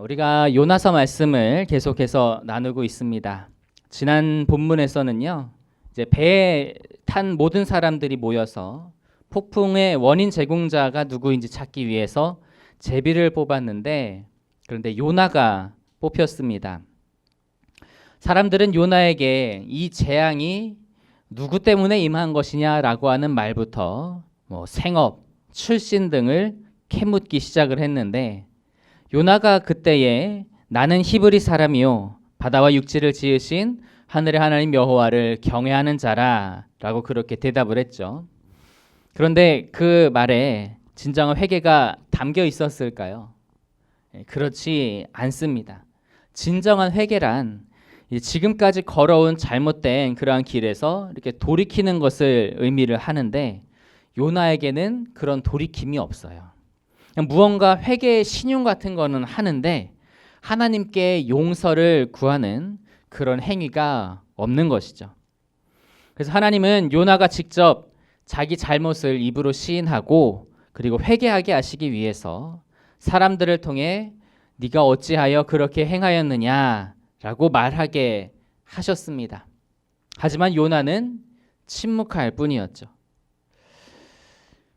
우리가 요나서 말씀을 계속해서 나누고 있습니다. 지난 본문에서는요, 이제 배에 탄 모든 사람들이 모여서 폭풍의 원인 제공자가 누구인지 찾기 위해서 제비를 뽑았는데, 그런데 요나가 뽑혔습니다. 사람들은 요나에게 이 재앙이 누구 때문에 임한 것이냐라고 하는 말부터 생업, 출신 등을 캐묻기 시작을 했는데, 요나가 그때에 나는 히브리 사람이요 바다와 육지를 지으신 하늘의 하나님 여호와를 경외하는 자라 라고 그렇게 대답을 했죠. 그런데 그 말에 진정한 회개가 담겨 있었을까요? 그렇지 않습니다. 진정한 회개란 지금까지 걸어온 잘못된 그러한 길에서 이렇게 돌이키는 것을 의미를 하는데, 요나에게는 그런 돌이킴이 없어요. 무언가 회개의 신용 같은 거는 하는데 하나님께 용서를 구하는 그런 행위가 없는 것이죠. 그래서 하나님은 요나가 직접 자기 잘못을 입으로 시인하고 그리고 회개하게 하시기 위해서 사람들을 통해 네가 어찌하여 그렇게 행하였느냐라고 말하게 하셨습니다. 하지만 요나는 침묵할 뿐이었죠.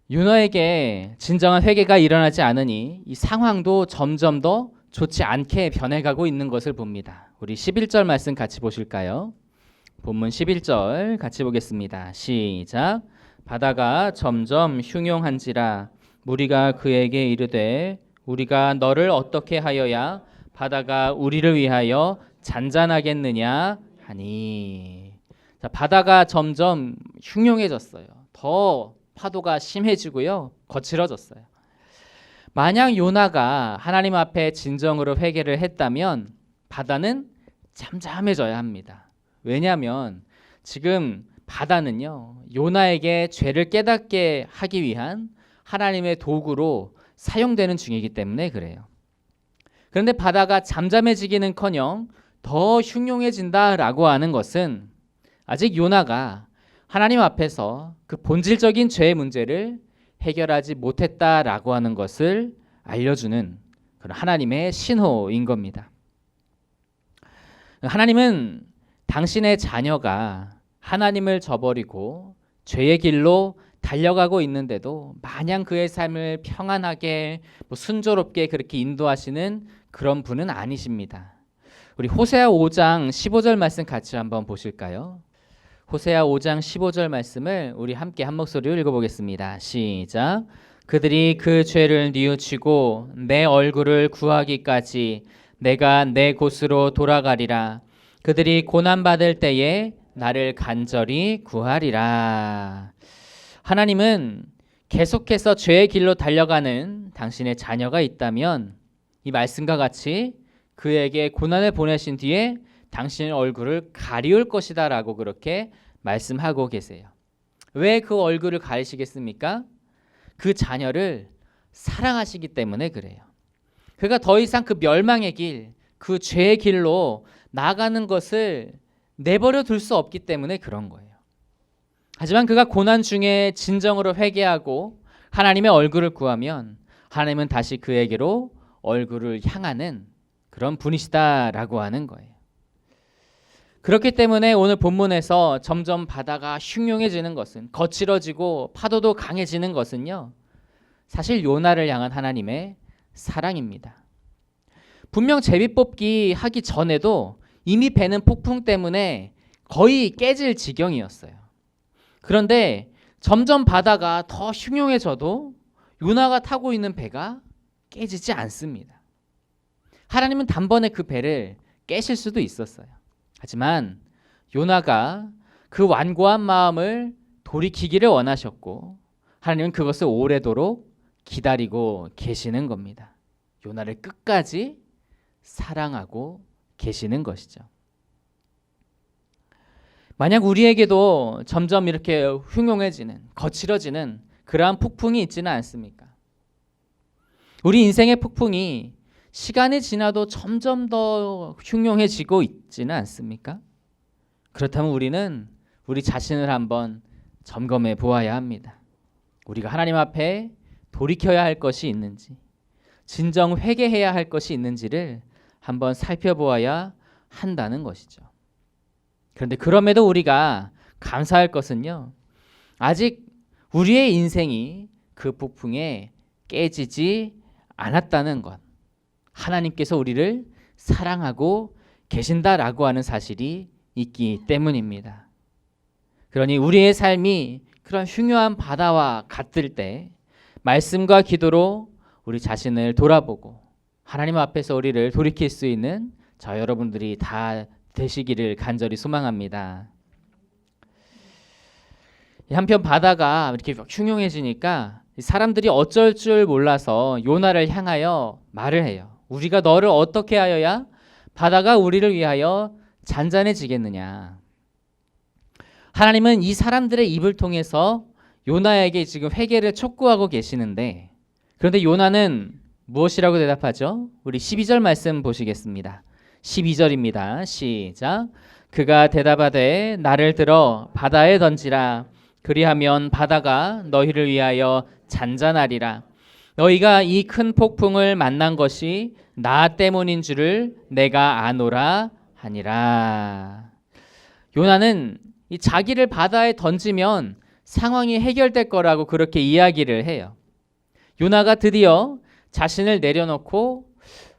요나에게 진정한 회개가 일어나지 않으니 이 상황도 점점 더 좋지 않게 변해가고 있는 것을 봅니다. 우리 11절 말씀 같이 보실까요? 본문 11절 같이 보겠습니다. 시작. 바다가 점점 흉용한지라 무리가 그에게 이르되 우리가 너를 어떻게 하여야 바다가 우리를 위하여 잔잔하겠느냐 하니. 자, 바다가 점점 흉용해졌어요. 더 파도가 심해지고요, 거칠어졌어요. 만약 요나가 하나님 앞에 진정으로 회개를 했다면 바다는 잠잠해져야 합니다. 왜냐하면 지금 바다는요, 요나에게 죄를 깨닫게 하기 위한 하나님의 도구로 사용되는 중이기 때문에 그래요. 그런데 바다가 잠잠해지기는커녕 더 흉용해진다라고 하는 것은 아직 요나가 하나님 앞에서 그 본질적인 죄의 문제를 해결하지 못했다라고 하는 것을 알려주는 그런 하나님의 신호인 겁니다. 하나님은 당신의 자녀가 하나님을 저버리고 죄의 길로 달려가고 있는데도 마냥 그의 삶을 평안하게 순조롭게 그렇게 인도하시는 그런 분은 아니십니다. 우리 호세아 5장 15절 말씀 같이 한번 보실까요? 호세아 5장 15절 말씀을 우리 함께 한 목소리로 읽어보겠습니다. 시작. 그들이 그 죄를 뉘우치고 내 얼굴을 구하기까지 내가 내 곳으로 돌아가리라. 그들이 고난받을 때에 나를 간절히 구하리라. 하나님은 계속해서 죄의 길로 달려가는 당신의 자녀가 있다면 이 말씀과 같이 그에게 고난을 보내신 뒤에 당신의 얼굴을 가리울 것이다 라고 그렇게 말씀하고 계세요. 왜 그 얼굴을 가리시겠습니까? 그 자녀를 사랑하시기 때문에 그래요. 그가 더 이상 그 멸망의 길, 그 죄의 길로 나가는 것을 내버려 둘 수 없기 때문에 그런 거예요. 하지만 그가 고난 중에 진정으로 회개하고 하나님의 얼굴을 구하면 하나님은 다시 그에게로 얼굴을 향하는 그런 분이시다라고 하는 거예요. 그렇기 때문에 오늘 본문에서 점점 바다가 흉흉해지는 것은, 거칠어지고 파도도 강해지는 것은요, 사실 요나를 향한 하나님의 사랑입니다. 분명 제비뽑기 하기 전에도 이미 배는 폭풍 때문에 거의 깨질 지경이었어요. 그런데 점점 바다가 더 흉흉해져도 요나가 타고 있는 배가 깨지지 않습니다. 하나님은 단번에 그 배를 깨실 수도 있었어요. 하지만 요나가 그 완고한 마음을 돌이키기를 원하셨고 하나님은 그것을 오래도록 기다리고 계시는 겁니다. 요나를 끝까지 사랑하고 계시는 것이죠. 만약 우리에게도 점점 이렇게 흉흉해지는, 거칠어지는 그러한 폭풍이 있지는 않습니까? 우리 인생의 폭풍이 시간이 지나도 점점 더 흉흉해지고 있지는 않습니까? 그렇다면 우리는 우리 자신을 한번 점검해 보아야 합니다. 우리가 하나님 앞에 돌이켜야 할 것이 있는지, 진정 회개해야 할 것이 있는지를 한번 살펴보아야 한다는 것이죠. 그런데 그럼에도 우리가 감사할 것은요, 아직 우리의 인생이 그 폭풍에 깨지지 않았다는 것, 하나님께서 우리를 사랑하고 계신다라고 하는 사실이 있기 때문입니다. 그러니 우리의 삶이 그런 흉흉한 바다와 같을 때 말씀과 기도로 우리 자신을 돌아보고 하나님 앞에서 우리를 돌이킬 수 있는 저 여러분들이 다 되시기를 간절히 소망합니다. 한편 바다가 이렇게 흉흉해지니까 사람들이 어쩔 줄 몰라서 요나를 향하여 말을 해요. 우리가 너를 어떻게 하여야 바다가 우리를 위하여 잔잔해지겠느냐. 하나님은 이 사람들의 입을 통해서 요나에게 지금 회개를 촉구하고 계시는데, 그런데 요나는 무엇이라고 대답하죠? 우리 12절 말씀 보시겠습니다. 12절입니다. 시작. 그가 대답하되 나를 들어 바다에 던지라. 그리하면 바다가 너희를 위하여 잔잔하리라. 너희가 이 큰 폭풍을 만난 것이 나 때문인 줄을 내가 아노라 하니라. 요나는 이 자기를 바다에 던지면 상황이 해결될 거라고 그렇게 이야기를 해요. 요나가 드디어 자신을 내려놓고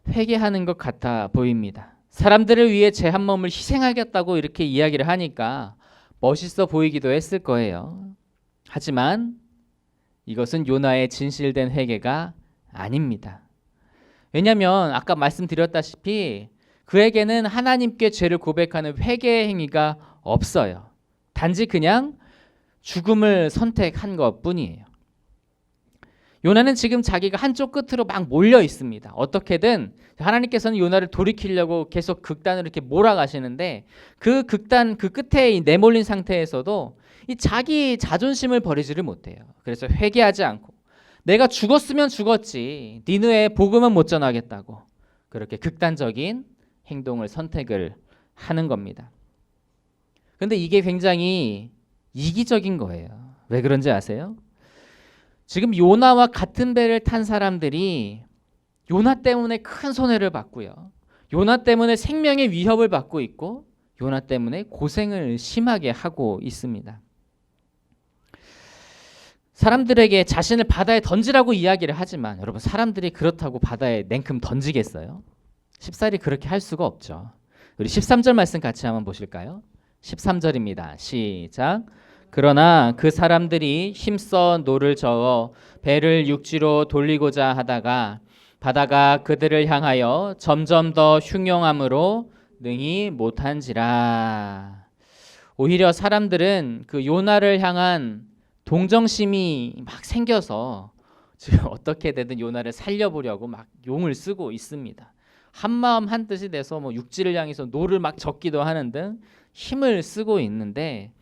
회개하는 것 같아 보입니다. 사람들을 위해 제 한 몸을 희생하겠다고 이렇게 이야기를 하니까 멋있어 보이기도 했을 거예요. 하지만 이것은 요나의 진실된 회개가 아닙니다. 왜냐하면 아까 말씀드렸다시피 그에게는 하나님께 죄를 고백하는 회개의 행위가 없어요. 단지 그냥 죽음을 선택한 것뿐이에요. 요나는 지금 자기가 한쪽 끝으로 막 몰려 있습니다. 어떻게든 하나님께서는 요나를 돌이키려고 계속 극단으로 이렇게 몰아가시는데 그 극단 그 끝에 내몰린 상태에서도 이 자기 자존심을 버리지를 못해요. 그래서 회개하지 않고 내가 죽었으면 죽었지 니느웨의 복음은 못 전하겠다고 그렇게 극단적인 행동을 선택을 하는 겁니다. 그런데 이게 굉장히 이기적인 거예요. 왜 그런지 아세요? 지금 요나와 같은 배를 탄 사람들이 요나 때문에 큰 손해를 받고요. 요나 때문에 생명의 위협을 받고 있고 요나 때문에 고생을 심하게 하고 있습니다. 사람들에게 자신을 바다에 던지라고 이야기를 하지만 여러분 사람들이 그렇다고 바다에 냉큼 던지겠어요? 쉽사리 그렇게 할 수가 없죠. 우리 13절 말씀 같이 한번 보실까요? 13절입니다. 시작. 그러나 그 사람들이 힘써 노를 저어 배를 육지로 돌리고자 하다가 바다가 그들을 향하여 점점 더 흉용함으로 능히 못한지라. 오히려 사람들은 그 요나를 향한 동정심이 막 생겨서 지금 어떻게 되든 요나를 살려보려고 막 용을 쓰고 있습니다. 한마음 한뜻이 돼서 뭐 육지를 향해서 노를 막 젓기도 하는 등 힘을 쓰고 있는데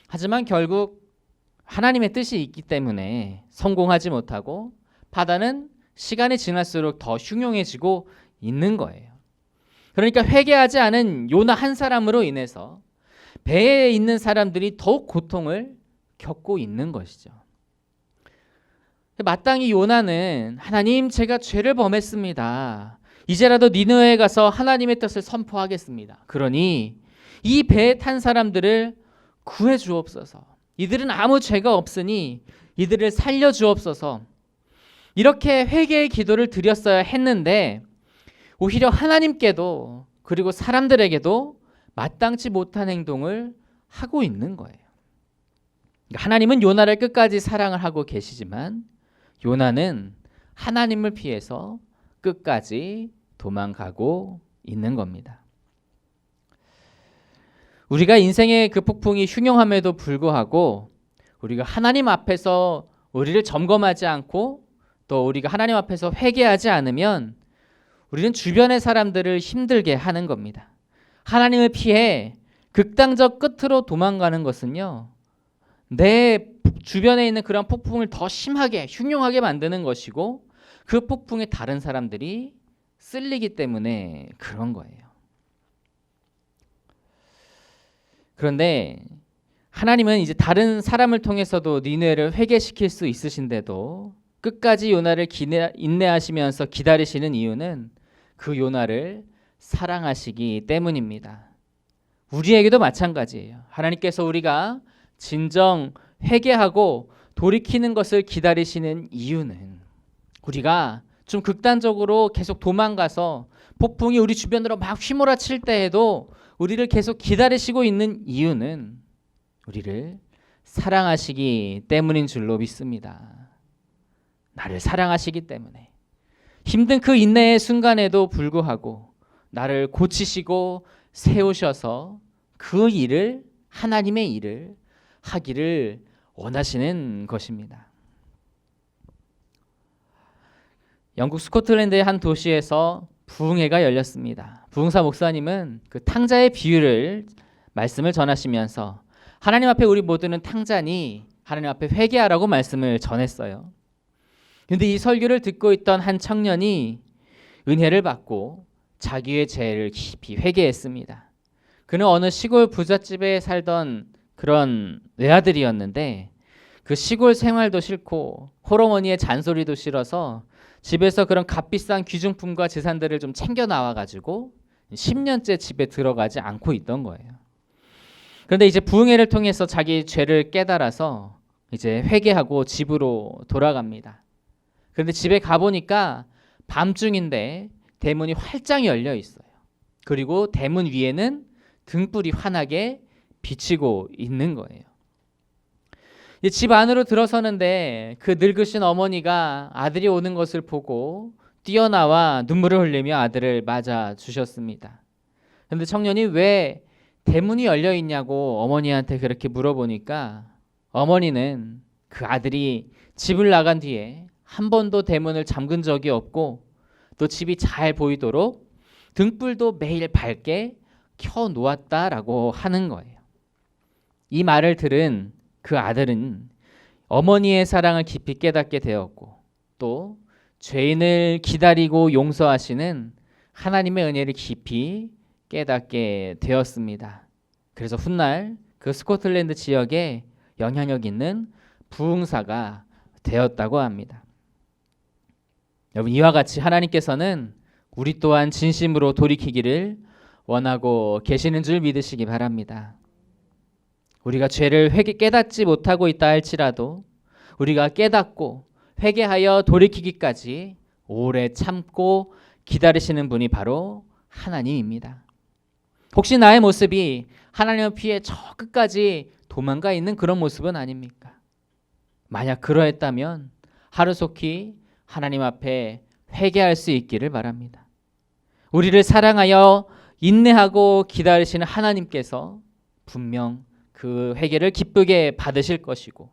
하지만 결국 하나님의 뜻이 있기 때문에 성공하지 못하고 바다는 시간이 지날수록 더 흉흉해지고 있는 거예요. 그러니까 회개하지 않은 요나 한 사람으로 인해서 배에 있는 사람들이 더욱 고통을 겪고 있는 것이죠. 마땅히 요나는 하나님 제가 죄를 범했습니다. 이제라도 니느웨에 가서 하나님의 뜻을 선포하겠습니다. 그러니 이 배에 탄 사람들을 구해 주옵소서. 이들은 아무 죄가 없으니 이들을 살려 주옵소서. 이렇게 회개의 기도를 드렸어야 했는데 오히려 하나님께도 그리고 사람들에게도 마땅치 못한 행동을 하고 있는 거예요. 하나님은 요나를 끝까지 사랑을 하고 계시지만 요나는 하나님을 피해서 끝까지 도망가고 있는 겁니다. 우리가 인생의 그 폭풍이 흉흉함에도 불구하고 우리가 하나님 앞에서 우리를 점검하지 않고 또 우리가 하나님 앞에서 회개하지 않으면 우리는 주변의 사람들을 힘들게 하는 겁니다. 하나님을 피해 극단적 끝으로 도망가는 것은요, 내 주변에 있는 그런 폭풍을 더 심하게 흉흉하게 만드는 것이고 그 폭풍에 다른 사람들이 쓸리기 때문에 그런 거예요. 그런데 하나님은 이제 다른 사람을 통해서도 니느웨를 회개시킬 수 있으신데도 끝까지 요나를 인내하시면서 기다리시는 이유는 그 요나를 사랑하시기 때문입니다. 우리에게도 마찬가지예요. 하나님께서 우리가 진정 회개하고 돌이키는 것을 기다리시는 이유는 우리가 좀 극단적으로 계속 도망가서 폭풍이 우리 주변으로 막 휘몰아칠 때에도 우리를 계속 기다리시고 있는 이유는 우리를 사랑하시기 때문인 줄로 믿습니다. 나를 사랑하시기 때문에 힘든 그 인내의 순간에도 불구하고 나를 고치시고 세우셔서 그 일을, 하나님의 일을 하기를 원하시는 것입니다. 영국 스코틀랜드의 한 도시에서 부흥회가 열렸습니다. 부흥사 목사님은 그 탕자의 비유를 말씀을 전하시면서 하나님 앞에 우리 모두는 탕자니 하나님 앞에 회개하라고 말씀을 전했어요. 그런데 이 설교를 듣고 있던 한 청년이 은혜를 받고 자기의 죄를 깊이 회개했습니다. 그는 어느 시골 부잣집에 살던 그런 외아들이었는데 그 시골 생활도 싫고 홀어머니의 잔소리도 싫어서 집에서 그런 값비싼 귀중품과 재산들을 좀 챙겨 나와가지고 10년째 집에 들어가지 않고 있던 거예요. 그런데 이제 부흥회를 통해서 자기 죄를 깨달아서 이제 회개하고 집으로 돌아갑니다. 그런데 집에 가보니까 밤중인데 대문이 활짝 열려 있어요. 그리고 대문 위에는 등불이 환하게 비치고 있는 거예요. 집 안으로 들어서는데 그 늙으신 어머니가 아들이 오는 것을 보고 뛰어나와 눈물을 흘리며 아들을 맞아 주셨습니다. 그런데 청년이 왜 대문이 열려 있냐고 어머니한테 그렇게 물어보니까 어머니는 그 아들이 집을 나간 뒤에 한 번도 대문을 잠근 적이 없고 또 집이 잘 보이도록 등불도 매일 밝게 켜 놓았다라고 하는 거예요. 이 말을 들은 그 아들은 어머니의 사랑을 깊이 깨닫게 되었고 또 죄인을 기다리고 용서하시는 하나님의 은혜를 깊이 깨닫게 되었습니다. 그래서 훗날 그 스코틀랜드 지역에 영향력 있는 부흥사가 되었다고 합니다. 여러분, 이와 같이 하나님께서는 우리 또한 진심으로 돌이키기를 원하고 계시는 줄 믿으시기 바랍니다. 우리가 죄를 깨닫지 못하고 있다 할지라도 우리가 깨닫고 회개하여 돌이키기까지 오래 참고 기다리시는 분이 바로 하나님입니다. 혹시 나의 모습이 하나님을 피해 저 끝까지 도망가 있는 그런 모습은 아닙니까? 만약 그러했다면 하루속히 하나님 앞에 회개할 수 있기를 바랍니다. 우리를 사랑하여 인내하고 기다리시는 하나님께서 분명 그 회개를 기쁘게 받으실 것이고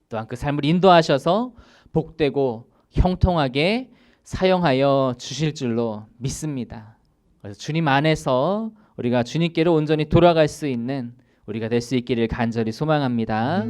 또한 그 삶을 인도하셔서 복되고 형통하게 사용하여 주실 줄로 믿습니다. 그래서 주님 안에서 우리가 주님께로 온전히 돌아갈 수 있는 우리가 될 수 있기를 간절히 소망합니다.